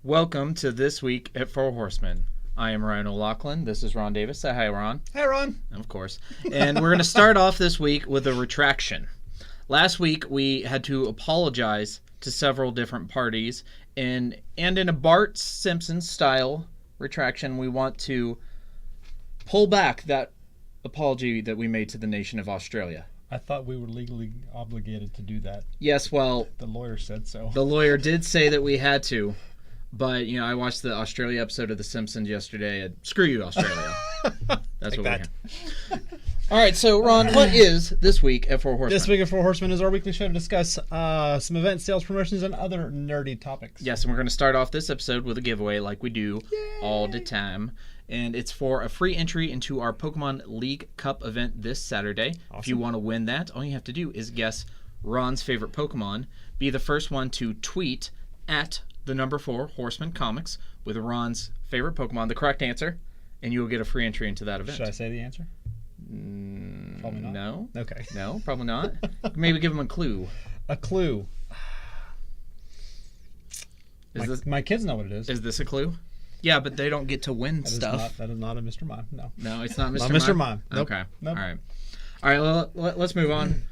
Welcome to This Week at Four Horsemen. I am Ryan O'Loughlin. This is Ron Davis. Say hi, Ron. Hey, Ron. Of course. And we're going to start off this week with a retraction. Last week, we had to apologize to several different parties. And in a Bart Simpson style retraction, we want to pull back that apology that we made to the nation of Australia. I thought we were legally obligated to do that. Yes, well... The lawyer said so. The lawyer did say that we had to. But, I watched the Australia episode of The Simpsons yesterday. And screw you, Australia. That's what we're here. All right, so, Ron, what is This Week at Four Horsemen? This Week at Four Horsemen is our weekly show to discuss some events, sales, promotions, and other nerdy topics. Yes, and we're going to start off this episode with a giveaway like we do all the time. And it's for a free entry into our Pokemon League Cup event this Saturday. Awesome. If you want to win that, all you have to do is guess Ron's favorite Pokemon. Be the first one to tweet at the number 4 Horseman Comics with Ron's favorite Pokemon, the correct answer, and you will get a free entry into that event. Should I say the answer? Probably not. No. Okay. No, probably not. Maybe give him a clue. A clue. My kids know what it is. Is this a clue? Yeah, but they don't get to win stuff. That is not a Mr. Mime. No. No, it's not Mr. Not Mime. Mr. Mime. Nope. Okay. Nope. All right. Well, let's move on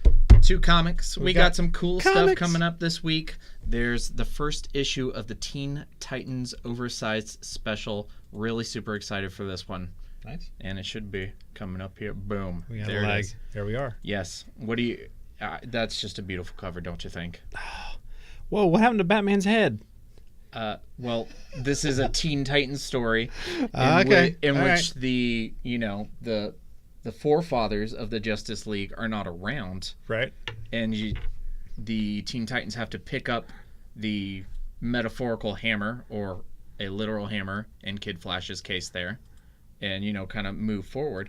to comics. We got some cool stuff coming up this week. There's the first issue of the Teen Titans Oversized Special. Really super excited for this one. Nice. And it should be coming up here. Boom. We got there a lag. it is. There we are. Yes. What do you... that's just a beautiful cover, don't you think? Whoa, what happened to Batman's head? Well, this is a Teen Titans story in which the forefathers of the Justice League are not around. Right. And the Teen Titans have to pick up the metaphorical hammer or a literal hammer in Kid Flash's case there and, kind of move forward.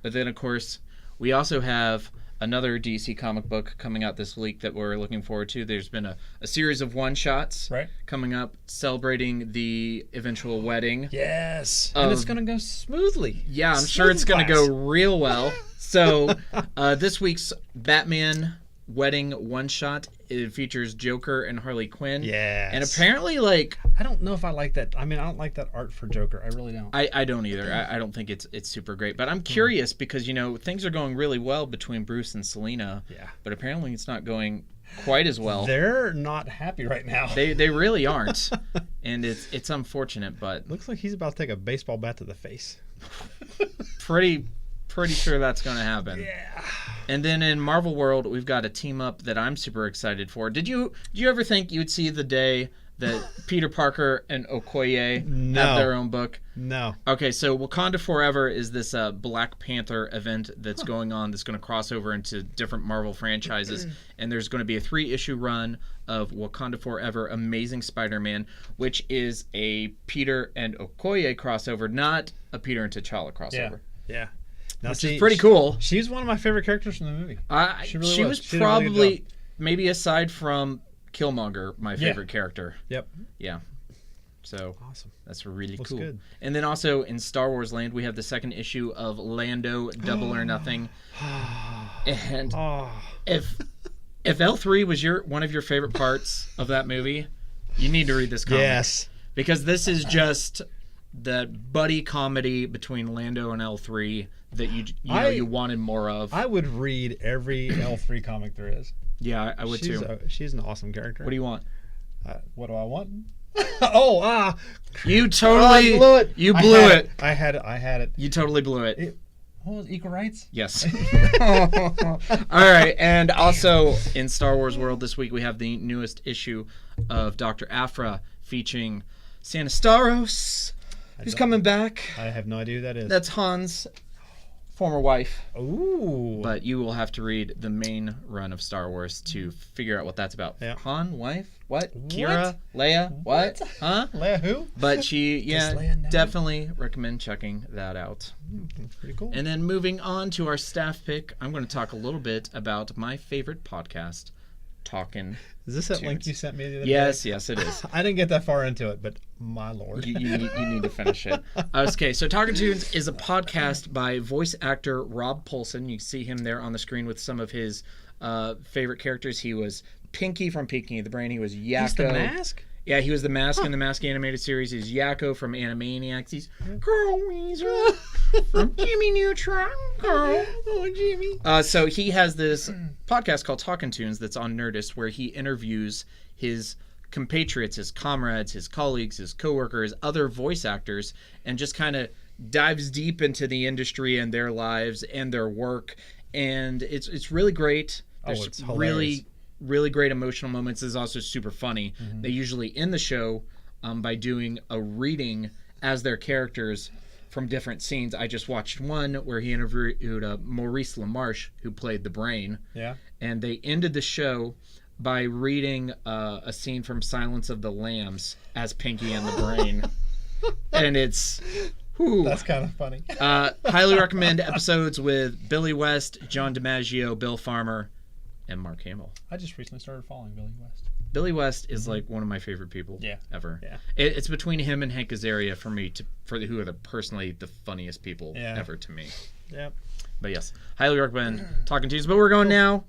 But then, of course, we also have another DC comic book coming out this week that we're looking forward to. There's been a series of one-shots coming up celebrating the eventual wedding. Yes. And it's going to go smoothly. Yeah, I'm sure it's going to go real well. So this week's Batman wedding one-shot, it features Joker and Harley Quinn. Yes. And apparently, I don't know if I like that. I mean, I don't like that art for Joker. I really don't. I don't either. I don't think it's super great. But I'm curious because, things are going really well between Bruce and Selina. Yeah. But apparently it's not going quite as well. They're not happy right now. They really aren't. And it's unfortunate, but... Looks like he's about to take a baseball bat to the face. Pretty sure that's going to happen. Yeah. And then in Marvel World, we've got a team up that I'm super excited for. Did you ever think you'd see the day that Peter Parker and Okoye have their own book? No. Okay, so Wakanda Forever is this Black Panther event that's going on that's going to cross over into different Marvel franchises. And there's going to be a 3-issue run of Wakanda Forever Amazing Spider-Man, which is a Peter and Okoye crossover, not a Peter and T'Challa crossover. Yeah. Now, which is pretty cool. She's one of my favorite characters from the movie. She was probably, maybe aside from Killmonger, my favorite character. Yep. Yeah. So awesome. That's really Looks cool. Good. And then also in Star Wars land, we have the second issue of Lando Double or Nothing. And if L3 was one of your favorite parts of that movie, you need to read this comic. Yes. Because this is just that buddy comedy between Lando and L3 that you wanted more of. I would read every L3 comic there is. Yeah, I would too. She's an awesome character. What do you want? What do I want? You totally blew it. You blew it. I had it. You totally blew it. What was equal rights? Yes. All right, and also in Star Wars World this week we have the newest issue of Dr. Aphra featuring Sanastaros, who's coming back. I have no idea who that is. That's Han's former wife. Ooh. But you will have to read the main run of Star Wars to figure out what that's about. Yeah. Han, wife? What? Kira? Leia? What? Huh? Leia who? But definitely recommend checking that out. Pretty cool. And then moving on to our staff pick, I'm going to talk a little bit about my favorite podcast, Talkin' Is this that Tunes. link you sent me the other day? Yes, it is. I didn't get that far into it, but my lord. You need to finish it. Okay, so Talkin' Tunes is a podcast by voice actor Rob Paulsen. You see him there on the screen with some of his favorite characters. He was Pinky from Pinky and the Brain. He was Yakko. He's the Mask? Yeah, he was the Mask in the Mask animated series. He's Yakko from Animaniacs. He's Carl Weezer from Jimmy Neutron. Carl. Oh, Jimmy. So he has this podcast called Talkin' Tunes that's on Nerdist where he interviews his compatriots, his comrades, his colleagues, his coworkers, other voice actors, and just kind of dives deep into the industry and their lives and their work. And it's really great. There's it's hilarious. really great emotional moments. It's also super funny. Mm-hmm. They usually end the show by doing a reading as their characters from different scenes. I just watched one where he interviewed Maurice LaMarche, who played the Brain. Yeah. And they ended the show by reading a scene from Silence of the Lambs as Pinky and the Brain. And it's... Whew. That's kind of funny. Highly recommend episodes with Billy West, John DiMaggio, Bill Farmer, and Mark Hamill. I just recently started following Billy West. Billy West is like one of my favorite people ever. Yeah. It's between him and Hank Azaria for me, who are personally the funniest people ever to me. Yep. But yes, highly recommend Talking Tunes. But we're going now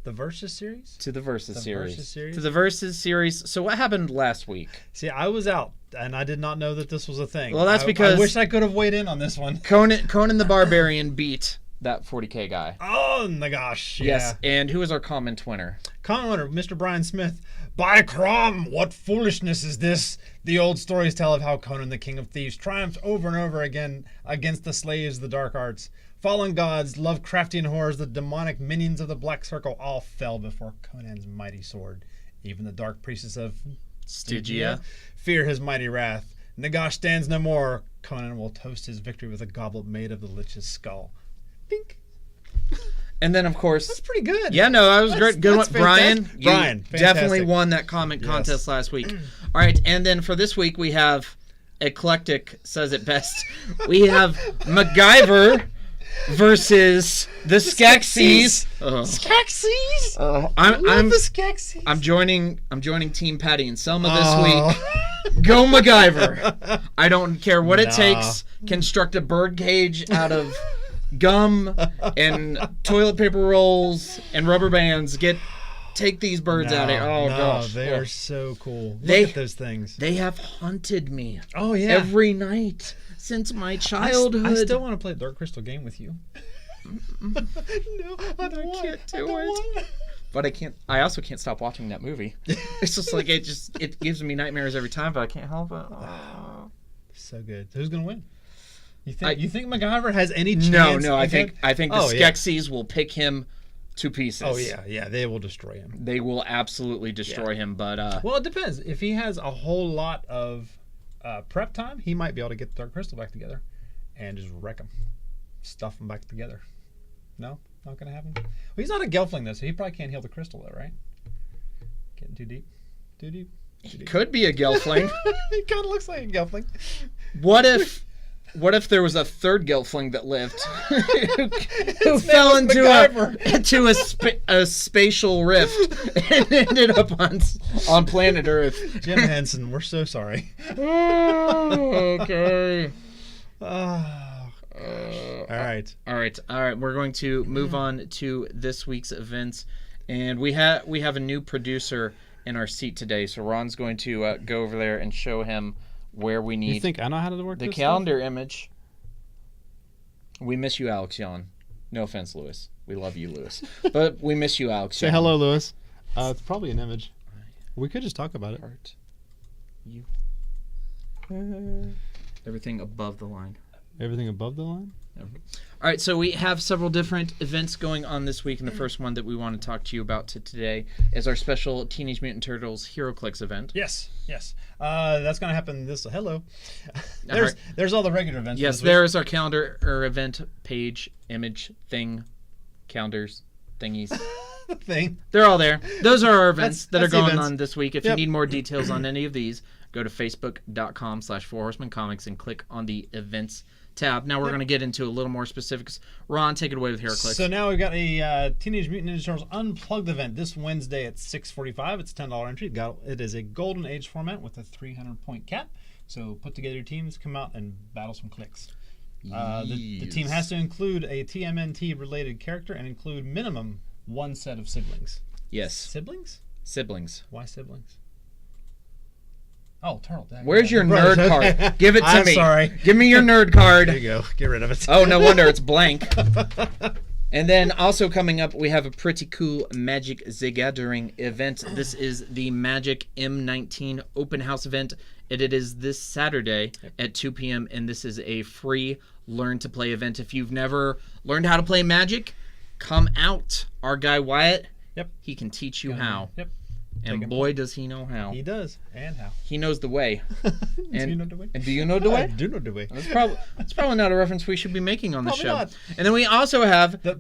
The Versus series? to the Versus series. Versus series? To the Versus series. So what happened last week? See, I was out, and I did not know that this was a thing. Well, that's because I wish I could have weighed in on this one. Conan the Barbarian beat that 40K guy. Oh my gosh! Yeah. Yes, and who is our comment winner? Comment winner, Mr. Brian Smith. By Crom, what foolishness is this? The old stories tell of how Conan, the king of thieves, triumphed over and over again against the slaves of the dark arts. Fallen gods, Lovecraftian horrors, the demonic minions of the Black Circle all fell before Conan's mighty sword. Even the dark priestess of Stygia fear his mighty wrath. Nagash stands no more. Conan will toast his victory with a goblet made of the lich's skull. Bink. And then, of course... That's pretty good. Yeah, no, that was great. Good one. That's Brian, fantastic. you Brian, definitely fantastic. won that comment contest last week. All right, and then for this week, we have Eclectic says it best. We have MacGyver versus the Skeksis. Skeksis? I'm the Skeksis. I'm joining Team Patty and Selma this week. Go MacGyver. I don't care what it takes. Construct a bird cage out of gum and toilet paper rolls and rubber bands. Take these birds out of here. Oh gosh. They are so cool. Look at those things. They have haunted me. Oh yeah. Every night since my childhood. I still want to play a Dark Crystal game with you. No, I can't do it. But I can't. I also can't stop watching that movie. It's just like it gives me nightmares every time, but I can't help it. Oh. So good. Who's gonna win? You think MacGyver has any chance? No. I think the Skeksis will pick him to pieces. Oh yeah. They will destroy him. They will absolutely destroy him. But well, it depends. If he has a whole lot of prep time, he might be able to get the Dark Crystal back together and just wreck him, stuff them back together. No, not gonna happen. Well, he's not a Gelfling though, so he probably can't heal the crystal though, right? Getting too deep. He could be a Gelfling. He kind of looks like a Gelfling. What if there was a third Gelfling that lived who fell into a spatial rift and ended up on planet Earth? Jim Henson, we're so sorry. Okay. All right. We're going to move on to this week's events, and we have a new producer in our seat today. So Ron's going to go over there and show him where we need. You think I know how to work the this calendar image? We miss you, Alex Yon. No offense, Lewis. We love you, Lewis, but we miss you, Alex. Say hello, Lewis. It's probably an image. We could just talk about it. Heart. You. Everything above the line. Everything above the line? All right, so we have several different events going on this week, and the first one that we want to talk to you about today is our special Teenage Mutant Turtles HeroClix event. Yes. That's going to happen this... Hello. There's all the regular events. Yes, there is our calendar or event page, image, thing, calendars, thingies. Thing. They're all there. Those are our events that are going events on this week. If you need more details on any of these, go to facebook.com/4horsemencomics and click on the events tab. Now we're going to get into a little more specifics. Ron, take it away with HeroClix. So now we've got a Teenage Mutant Ninja Turtles Unplugged event this Wednesday at 6:45. It's a $10 entry. It is a Golden Age format with a 300-point cap. So put together your teams, come out and battle some clicks. The team has to include a TMNT-related character and include minimum one set of siblings. Yes. Siblings? Siblings. Why siblings? Oh, turtle. Dang. Where's your Brothers, nerd okay. card? Give it to I'm me. sorry. Give me your nerd card. There you go. Get rid of it. Oh, no wonder it's blank. And then also coming up, we have a pretty cool Magic the Gathering event. This is the Magic M19 open house event. It is this Saturday at 2 p.m. and this is a free learn to play event. If you've never learned how to play Magic, come out. Our guy Wyatt, he can teach you how. And boy, does he know how. He does. And how. He knows the way. Do you know the way? And do you know the way? I do know the way. That's probably not a reference we should be making on the show. Not. And then we also have... Go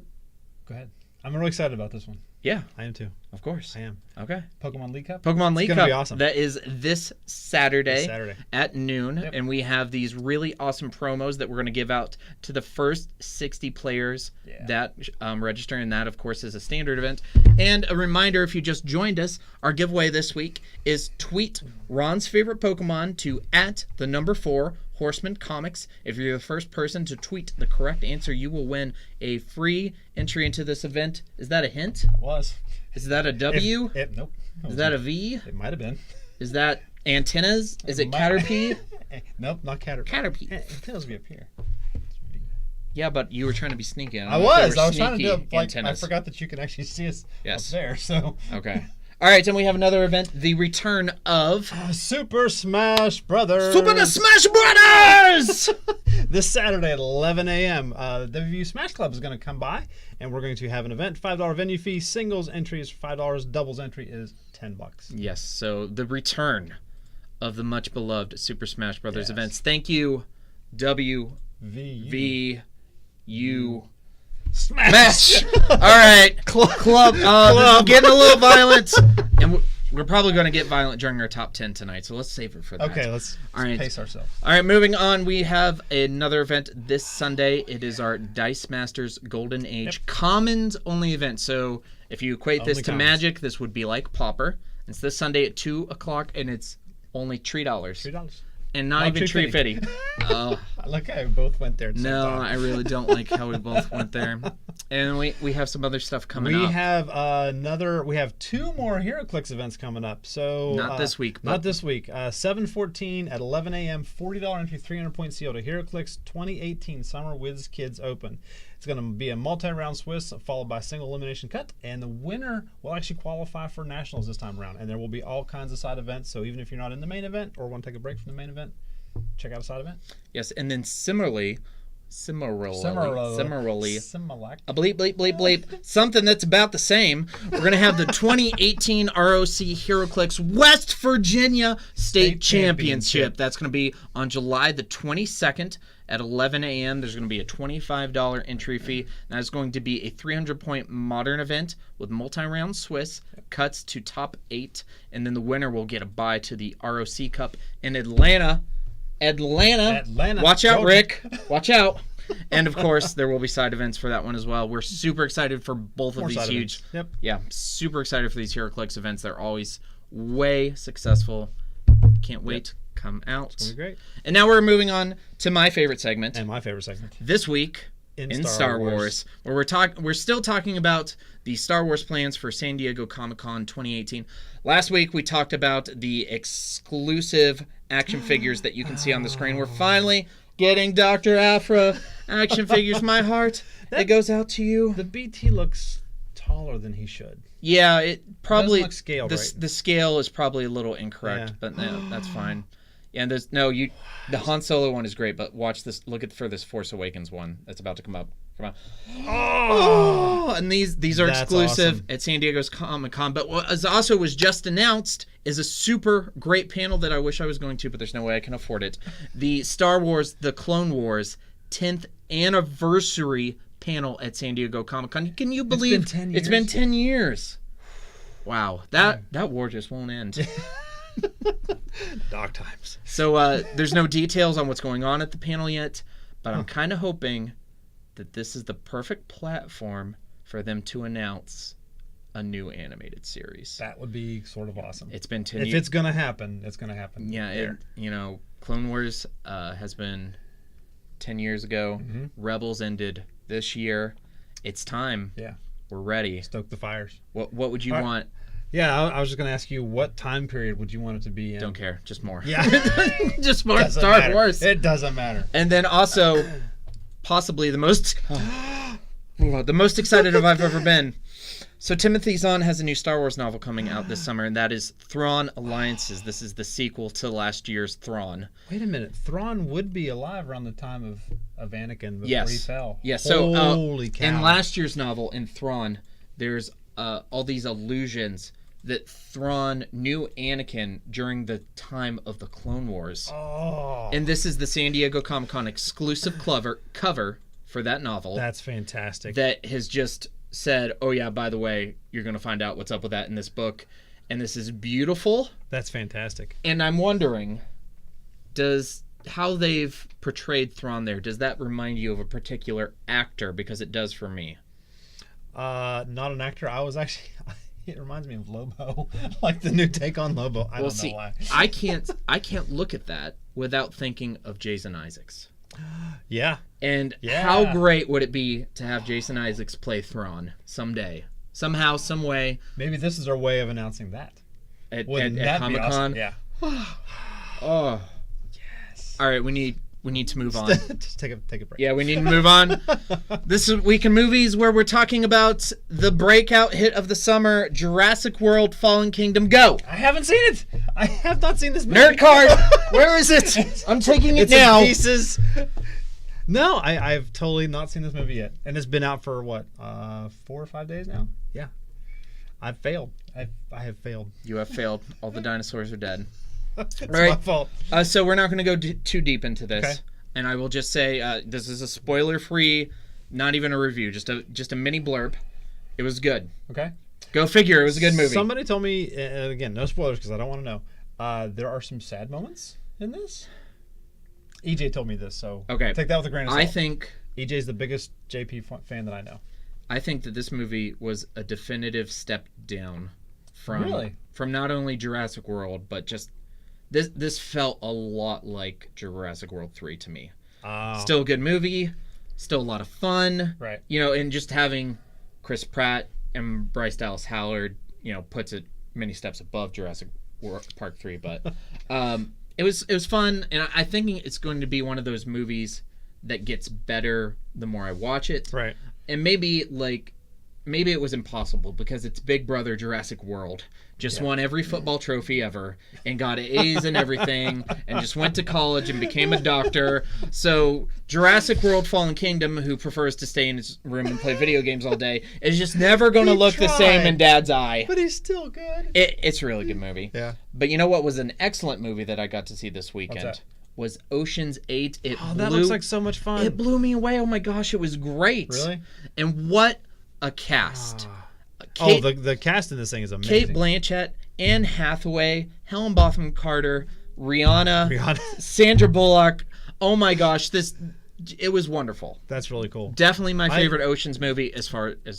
ahead. I'm really excited about this one. Yeah. I am too. Of course. I am. Okay. Pokemon League Cup? Pokemon League Cup. It's going to be awesome. That is this Saturday at noon. Yep. And we have these really awesome promos that we're going to give out to the first 60 players that register. And that, of course, is a standard event. And a reminder, if you just joined us, our giveaway this week is tweet Ron's favorite Pokemon to @4 Horsemen Comics. If you're the first person to tweet the correct answer, you will win a free entry into this event. Is that a hint? It was. Is that a W? Nope. Is that a V? It might have been. Is that antennas? Is it Caterpie? Nope, not Caterpie. Caterpie. Antennas be up here. Yeah, but you were trying to be sneaky. I was trying to do it. Antennas. I forgot that you can actually see us up there. So. Okay. All right, and we have another event, the return of... Super Smash Brothers! Super Smash Brothers! This Saturday at 11 a.m., the WVU Smash Club is going to come by, and we're going to have an event. $5 venue fee, singles entry is $5, doubles entry is $10. Yes, so the return of the much-beloved Super Smash Brothers events. Thank you, WVU Smash. All right, club. This is getting a little violent, and we're probably going to get violent during our top 10 tonight. So let's save it for that. Okay, let's pace ourselves. All right, moving on. We have another event this Sunday. It is our Dice Masters Golden Age Commons only event. So if you equate this to Magic, this would be like Pauper. It's this Sunday at 2 o'clock, and it's only $3. $3. And not even $3.50. Look, I both went there. No, I really don't like how we both went there. And we have some other stuff coming up. We have two more HeroClix events coming up. So not this week. Not this week. 7/14 at 11 a.m. $40 entry, 300-point seal to HeroClix 2018 Summer Wiz Kids Open. It's going to be a multi-round Swiss followed by a single elimination cut, and the winner will actually qualify for nationals this time around. And there will be all kinds of side events. So even if you're not in the main event or want to take a break from the main event, check out a side event. Yes, and then similarly, a bleep, bleep, bleep, bleep, something that's about the same. We're going to have the 2018 ROC HeroClix West Virginia State Championship. That's going to be on July the 22nd at 11 a.m. There's going to be a $25 entry fee. That's going to be a 300-point modern event with multi-round Swiss, cuts to top 8, and then the winner will get a bye to the ROC Cup in Atlanta. Watch out, Rick. Watch out. And, of course, there will be side events for that one as well. We're super excited for both of these huge. Yep. Yeah, super excited for these HeroClix events. They're always way successful. Can't wait to come out. It's going to be great. And now we're moving on to my favorite segment. And my favorite segment. This week in Star Wars, where we're still talking about the Star Wars plans for San Diego Comic-Con 2018. Last week we talked about the exclusive action figures that you can see on the screen. We're finally getting Dr. Aphra action figures. My heart, it goes out to you. The BT looks taller than he should. Yeah, it probably doesn't look scaled right. The scale is probably a little incorrect, but no, that's fine. Yeah, and the Han Solo one is great, but watch this. Look for this Force Awakens one that's about to come up. Come on. Oh, and these are exclusive at San Diego's Comic-Con. But what also was just announced is a super great panel that I wish I was going to, but there's no way I can afford it. The Star Wars, The Clone Wars 10th anniversary panel at San Diego Comic-Con. Can you believe it's been 10 years? Wow, that war just won't end. Dark times. So there's no details on what's going on at the panel yet, but I'm kind of hoping that this is the perfect platform for them to announce a new animated series. That would be sort of awesome. It's been 10 years. If it's going to happen, it's going to happen. Yeah, Clone Wars has been 10 years ago. Mm-hmm. Rebels ended this year. It's time. Yeah. We're ready. Stoke the fires. What would you want? Yeah, I was just going to ask you, what time period would you want it to be in? Don't care. Just more. Yeah. Just more Doesn't Star matter. Wars. It doesn't matter. And then also, possibly the most excited I've ever been. So Timothy Zahn has a new Star Wars novel coming out this summer, and that is Thrawn Alliances. This is the sequel to last year's Thrawn. Wait a minute. Thrawn would be alive around the time of Anakin before Yes. he fell. Yes. So Holy cow. in last year's novel, in Thrawn, there's all these allusions that Thrawn knew Anakin during the time of the Clone Wars. Oh. And this is the San Diego Comic-Con exclusive cover for that novel. That's fantastic. That has just said, oh yeah, by the way, you're going to find out what's up with that in this book. And this is beautiful. That's fantastic. And I'm wondering, how they've portrayed Thrawn there, does that remind you of a particular actor? Because it does for me. Not an actor. I was actually... It reminds me of Lobo, like the new take on Lobo. I don't know why. I can't look at that without thinking of Jason Isaacs. Yeah. And how great would it be to have Jason Isaacs play Thrawn someday? Somehow, some way. Maybe this is our way of announcing that. At that Comic-Con. Awesome? Yeah. Oh. Yes. All right, we need to move on. Just take a break. Yeah, we need to move on. This is Week in Movies, where we're talking about the breakout hit of the summer, Jurassic World: Fallen Kingdom. Go! I haven't seen it. I have not seen this movie. Nerd card! Where is it? I'm taking it It's now. in pieces. No, I've totally not seen this movie yet. And it's been out for, what, 4 or 5 days now? Yeah. I've failed. I have failed. You have failed. All the dinosaurs are dead. It's Right. my fault. So we're not going to go too deep into this. Okay. And I will just say this is a spoiler-free, not even a review, just a mini blurb. It was good. Okay. Go figure. It was a good movie. Somebody told me, and again, no spoilers because I don't want to know, there are some sad moments in this. EJ told me this, so Okay. take that with a grain of salt. I think EJ's the biggest JP fan that I know. I think that this movie was a definitive step down from Really? from not only Jurassic World, but just this felt a lot like Jurassic World 3 to me. Still a good movie, still a lot of fun. Right. You know, and just having Chris Pratt and Bryce Dallas Howard, you know, puts it many steps above Jurassic Park 3, but it was fun, and I think it's going to be one of those movies that gets better the more I watch it. Right. And maybe it was impossible because it's Big Brother Jurassic World. Just won every football trophy ever and got A's and everything and just went to college and became a doctor. So Jurassic World Fallen Kingdom, who prefers to stay in his room and play video games all day, is just never going to look the same in Dad's eye. But he's still good. It's a really good movie. Yeah. But you know what was an excellent movie that I got to see this weekend? What's that? Was Ocean's 8. That looks like so much fun. It blew me away. Oh my gosh, it was great. Really? And what a cast. The cast in this thing is amazing. Kate Blanchett, Anne Hathaway, Helen Bonham Carter, Rihanna, Sandra Bullock. Oh my gosh, it was wonderful. That's really cool. Definitely my favorite Ocean's movie, as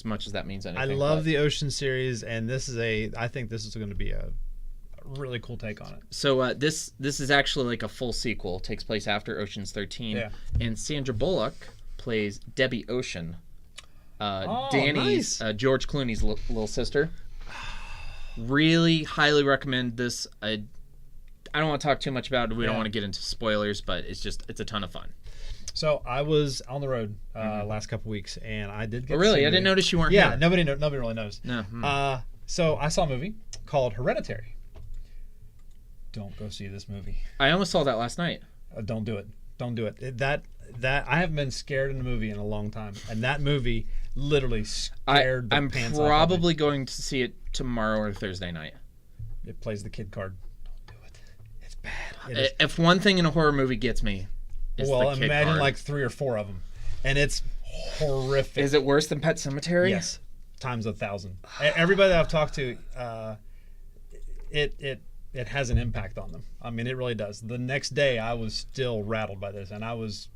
much as that means anything. I love the Ocean series, and I think this is going to be a really cool take on it. So this is actually like a full sequel. It takes place after Ocean's 13. Yeah. And Sandra Bullock plays Debbie Ocean. nice. Danny's George Clooney's little sister. Really highly recommend this. I don't want to talk too much about it. We don't want to get into spoilers, but it's a ton of fun. So I was on the road last couple weeks, and I did get. Oh, really? To see I didn't notice you weren't here. here. Nobody really knows. No. So I saw a movie called Hereditary. Don't go see this movie. I almost saw that last night. Don't do it. Don't do it. That I haven't been scared in a movie in a long time, and that movie literally scared the pants off of me. I'm probably going to see it tomorrow or Thursday night. It plays the kid card. Don't do it. It's bad. If one thing in a horror movie gets me, it's the kid imagine card. like 3 or 4 of them, and it's horrific. Is it worse than Pet Sematary? Yes, times 1,000. Everybody that I've talked to, it has an impact on them. I mean, it really does. The next day, I was still rattled by this, and I was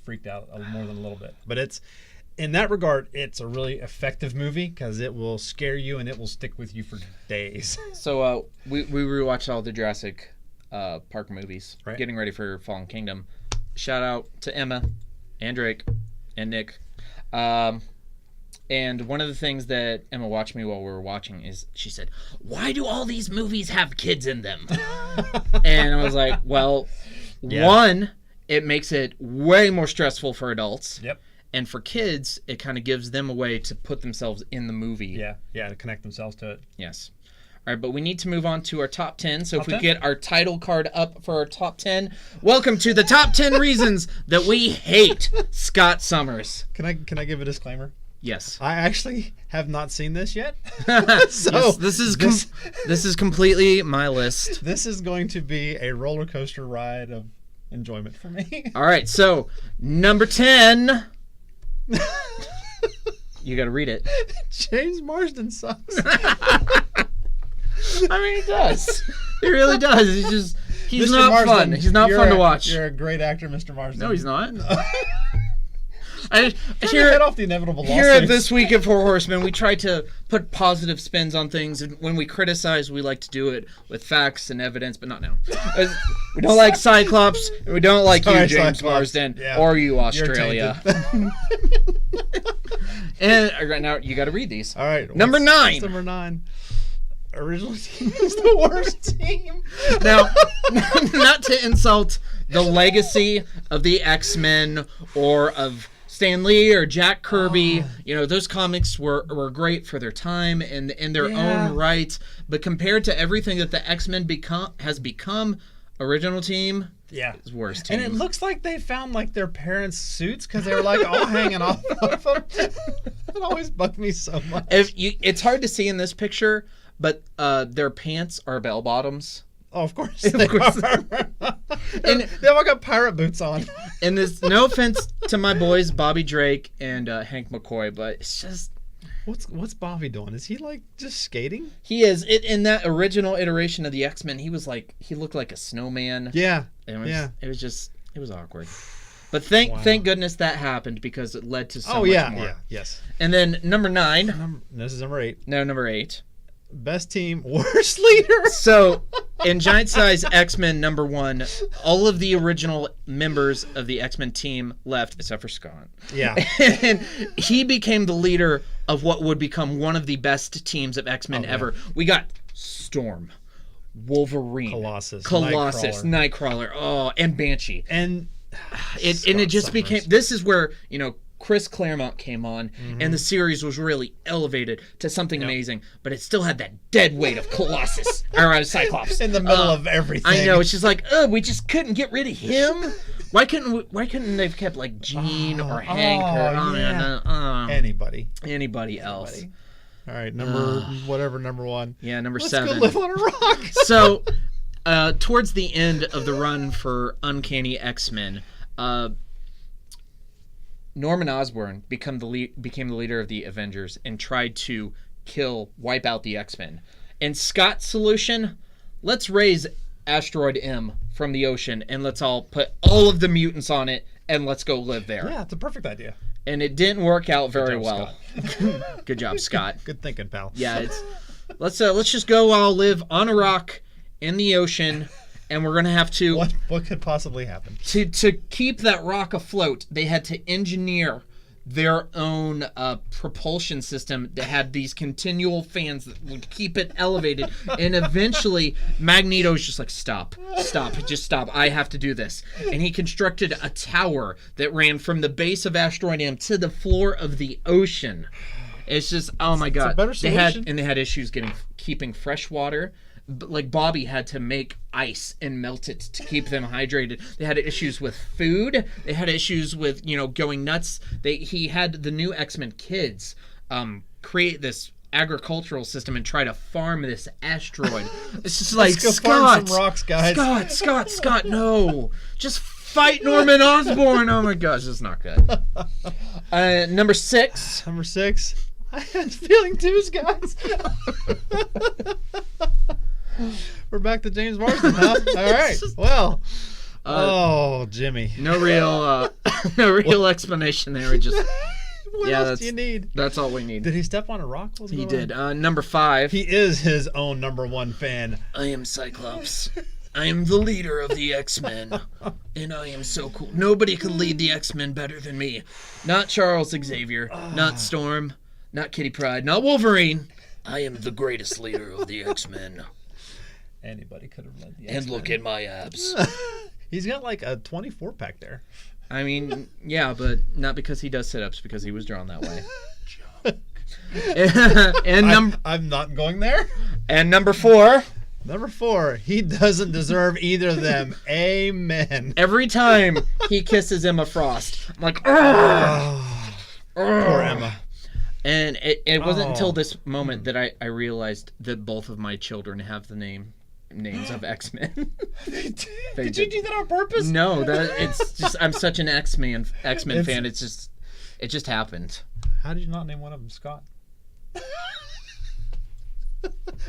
freaked out more than a little bit. But in that regard, it's a really effective movie because it will scare you and it will stick with you for days. So we rewatched all the Jurassic Park movies, right, getting ready for Fallen Kingdom. Shout out to Emma and Drake and Nick. And And one of the things that Emma watched me while we were watching is she said, "Why do all these movies have kids in them?" And I was like, well, one, it makes it way more stressful for adults. Yep. And for kids, it kind of gives them a way to put themselves in the movie. Yeah, to connect themselves to it. Yes. All right, but we need to move on to our top 10. So Top if we 10? get our title card up for our top 10, welcome to the top 10 reasons that we hate Scott Summers. Can I give a disclaimer? Yes. I actually have not seen this yet. So this is completely my list. This is going to be a roller coaster ride of enjoyment for me. All right, so number 10. You got to read it. James Marsden sucks. I mean, he does. He really does. He's Mr. not Marsden, fun. He's not fun to watch. You're a great actor, Mr. Marsden. No, he's not. Turn your head off the inevitable Here at lawsuits. This Week at Four Horsemen, we try to put positive spins on things, and when we criticize, we like to do it with facts and evidence, but not now. We don't like Cyclops, and we don't like Sorry, you, James Cyclops. Marsden, Yeah. or you, You're Australia. tainted. And right now, you got to read these. All right. Number 9. What's number 9? Original team is the worst team. Now, not to insult the legacy of the X-Men or of Stan Lee or Jack Kirby, those comics were great for their time and in their own right. But compared to everything that the X-Men has become, original team is worst team. And it looks like they found like their parents' suits because they were like all hanging off of them. It always bugged me so much. It's hard to see in this picture, but their pants are bell bottoms. Oh, of course. Of course. And they all got pirate boots on. And there's no offense to my boys Bobby Drake and Hank McCoy, but it's just What's Bobby doing? Is he like just skating? he is in that original iteration of the X-Men. He looked like a snowman. Yeah. It was awkward. But thank goodness that happened because it led to so much more. Yeah, yes. And then number 9. This is number 8. No, number 8. Best team, worst leader. So, in Giant Size X-Men number 1, all of the original members of the X-Men team left, except for Scott. Yeah. And he became the leader of what would become one of the best teams of X-Men ever. We got Storm, Wolverine, Colossus, Nightcrawler, and Banshee. And it just became, this is where, Chris Claremont came on, and the series was really elevated to something amazing, but it still had that dead weight of Colossus, or Cyclops. in the middle of everything. I know, it's just like, we just couldn't get rid of him. Why couldn't they've kept like Gene or Hank or anybody else? All right, number 1. Yeah, number Let's 7. go live on a rock. So, towards the end of the run for Uncanny X-Men, Norman Osborn became the leader of the Avengers and tried to wipe out the X-Men. And Scott's solution, let's raise Asteroid M from the ocean and let's all put all of the mutants on it and let's go live there. Yeah, it's a perfect idea. And it didn't work out very job, well. Good job, Scott. Good thinking, pal. Yeah, let's just go all live on a rock in the ocean. And we're gonna have to. What could possibly happen? To keep that rock afloat, they had to engineer their own propulsion system that had these continual fans that would keep it elevated. And eventually, Magneto's just like, stop, just stop. I have to do this. And he constructed a tower that ran from the base of Asteroid M to the floor of the ocean. It's just, oh my God. It's a better solution. They had issues keeping fresh water. Like Bobby had to make ice and melt it to keep them hydrated. They had issues with food. They had issues with going nuts. He had the new X-Men kids create this agricultural system and try to farm this asteroid. It's just like, Let's go Scott, farm some rocks, guys. Scott, no, just fight Norman Osborn. Oh my gosh, it's not good. Number 6. Number 6. I had feeling twos, guys. We're back to James Marsden, huh? All right. Well. Jimmy. No real explanation there. What else do you need? That's all we need. Did he step on a rock? He did. Number 5. He is his own number 1 fan. I am Cyclops. I am the leader of the X-Men. And I am so cool. Nobody can lead the X-Men better than me. Not Charles Xavier. Not Storm. Not Kitty Pryde, not Wolverine. I am the greatest leader of the X-Men. Anybody could have led the And X-Men. look at my abs. He's got like a 24-pack there. I mean, yeah, but not because he does sit-ups, because he was drawn that way. and I'm not going there. And number 4. Number 4, he doesn't deserve either of them. Amen. Every time he kisses Emma Frost, I'm like, oh, Poor Emma. And it wasn't until this moment that I realized that both of my children have the names of X-Men. Did you do that on purpose? No, it's just I'm such an X-Men fan. It just happened. How did you not name one of them Scott?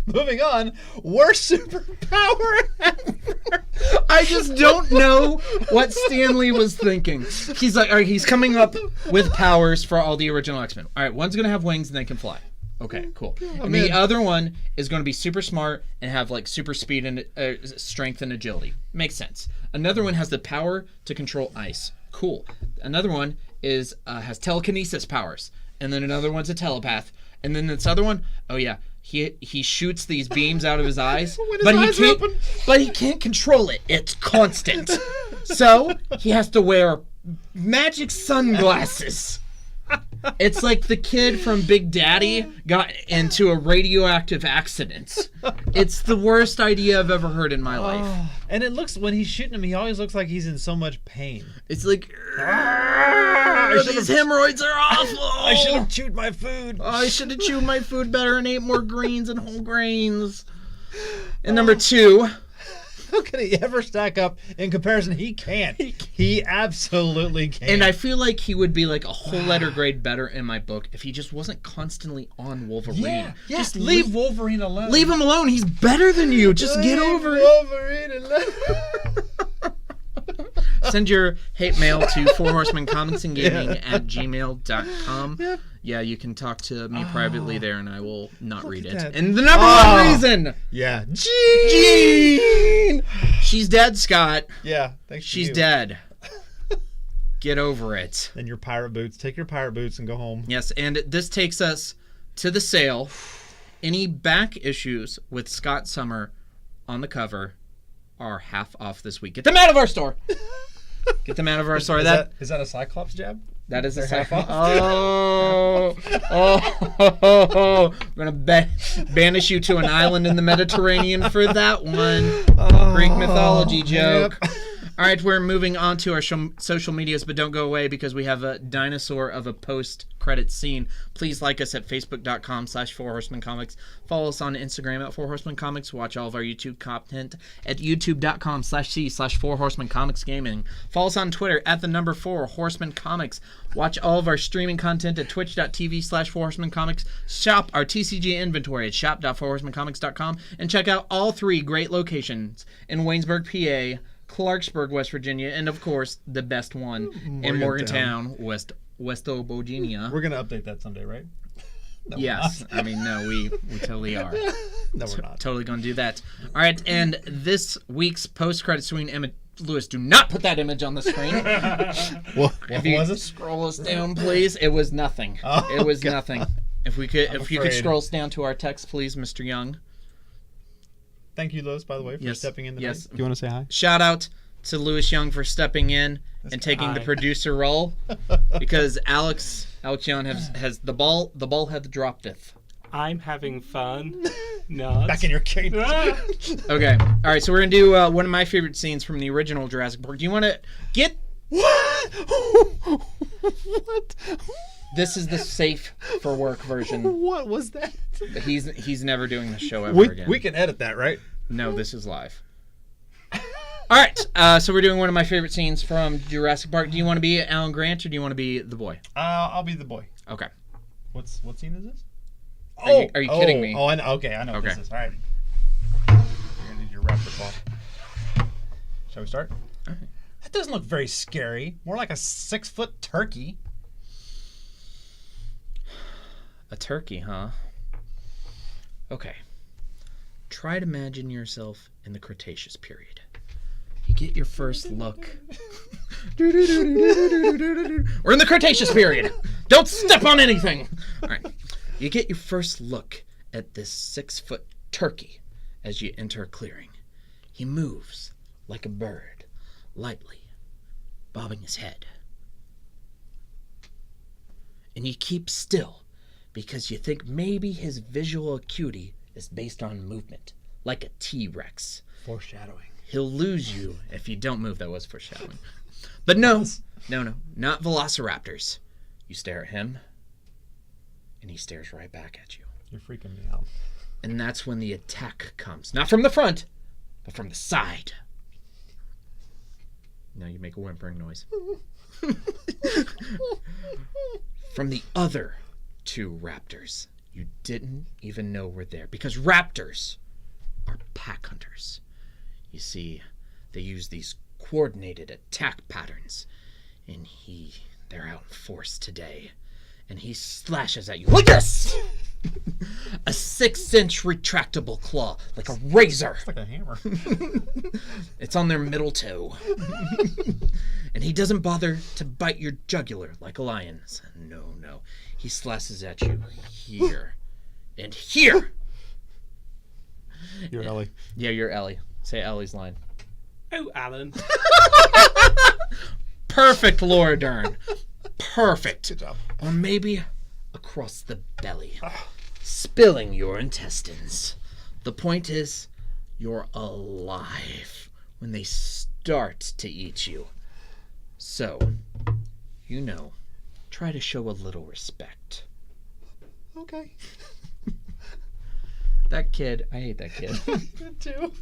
Moving on, worst superpower ever. I just don't know what Stan Lee was thinking. He's like, all right, he's coming up with powers for all the original X-Men. All right, one's gonna have wings and they can fly. Okay, cool. And the other one is going to be super smart and have like super speed and strength and agility. Makes sense. Another one has the power to control ice. Cool. Another one is has telekinesis powers, and then another one's a telepath. And then this other one, oh yeah, he shoots these beams out of his eyes, but he can't control it. It's constant. So he has to wear magic sunglasses. It's like the kid from Big Daddy got into a radioactive accident. It's the worst idea I've ever heard in my life. And it looks, when he's shooting him, he always looks like he's in so much pain. It's like, these hemorrhoids are awful. I should have chewed my food. I should have chewed my food better and ate more greens and whole grains. And number 2. How can he ever stack up in comparison? He can't. He absolutely can't. And I feel like he would be like a whole letter grade better in my book if he just wasn't constantly on Wolverine. Yeah. Just leave Wolverine alone. Leave him alone. He's better than you. Just get over it. Wolverine alone. Send your hate mail to 4horsemencomicsandgaming@gmail.com. Yep. Yeah, you can talk to me privately there, and I will not read it. And the number 1 reason. Yeah. Jean! She's dead, Scott. Yeah. Thanks. She's dead. Get over it. And your pirate boots. Take your pirate boots and go home. Yes, and this takes us to the sale. Any back issues with Scott Summer on the cover are half off this week. Get them out of our store. Get them out of our store. Is that a Cyclops jab? That is a Cyclops. We're going to banish you to an island in the Mediterranean for that one. Greek mythology joke. Yep. All right, we're moving on to our social medias, but don't go away because we have a dinosaur of a post-credit scene. Please like us at facebook.com/4horsemencomics. Follow us on Instagram at 4horsemencomics. Watch all of our YouTube content at youtube.com/c/4horsemencomicsgaming. Follow us on Twitter at @4horsemencomics. Watch all of our streaming content at twitch.tv/4horsemencomics. Shop our TCG inventory at shop.4horsemencomics.com. And check out all 3 great locations in Waynesburg, PA, Clarksburg, West Virginia, and of course the best one in Morgantown, West Virginia. We're gonna update that someday, right? No, yes, I mean no, we totally are. No, we're not. Totally gonna do that. All right, and this week's post-credit screen image. Lewis, do not put that image on the screen. What was it? Scroll us down, please. It was nothing. It was nothing. If you could scroll us down to our text, please, Mr. Young. Thank you, Lewis, by the way, for stepping in. Yes. Do you want to say hi? Shout out to Lewis Young for stepping in and taking the producer role, because Alex Young has the ball had dropped. I'm having fun. No. Back in your cage. Okay. All right. So we're gonna do one of my favorite scenes from the original Jurassic Park. Do you want to get? What? What? This is the safe for work version. What was that? He's never doing the show ever again. We can edit that, right? No, this is live. All right. So we're doing one of my favorite scenes from Jurassic Park. Do you want to be Alan Grant or do you want to be the boy? I'll be the boy. Okay. What scene is this? Are you kidding me? Oh, I know. Okay, I know what this is. All right. You're gonna need your raptor ball. Shall we start? All right. That doesn't look very scary. More like a 6-foot turkey. A turkey, huh? Okay. Try to imagine yourself in the Cretaceous period. You get your first look. We're in the Cretaceous period. Don't step on anything. All right. You get your first look at this 6-foot turkey as you enter a clearing. He moves like a bird, lightly, bobbing his head. And you keep still because you think maybe his visual acuity is based on movement, like a T-Rex. Foreshadowing. He'll lose you if you don't move. That was foreshadowing. But no, not velociraptors. You stare at him, and he stares right back at you. You're freaking me out. And that's when the attack comes. Not from the front, but from the side. Now you make a whimpering noise. From the other 2 raptors you didn't even know were there. Because raptors are pack hunters. You see, they use these coordinated attack patterns. And they're out in force today. And he slashes at you like this! A 6-inch retractable claw, like a razor. It's like a hammer. It's on their middle toe. And he doesn't bother to bite your jugular like a lion's. No. He slashes at you here and here. You're Ellie. Yeah, you're Ellie. Say Ellie's line. Oh, Alan. Perfect, Laura Dern. Perfect. Good job. Or maybe across the belly, spilling your intestines. The point is, you're alive when they start to eat you. So, try to show a little respect. Okay. That kid, I hate that kid. You too.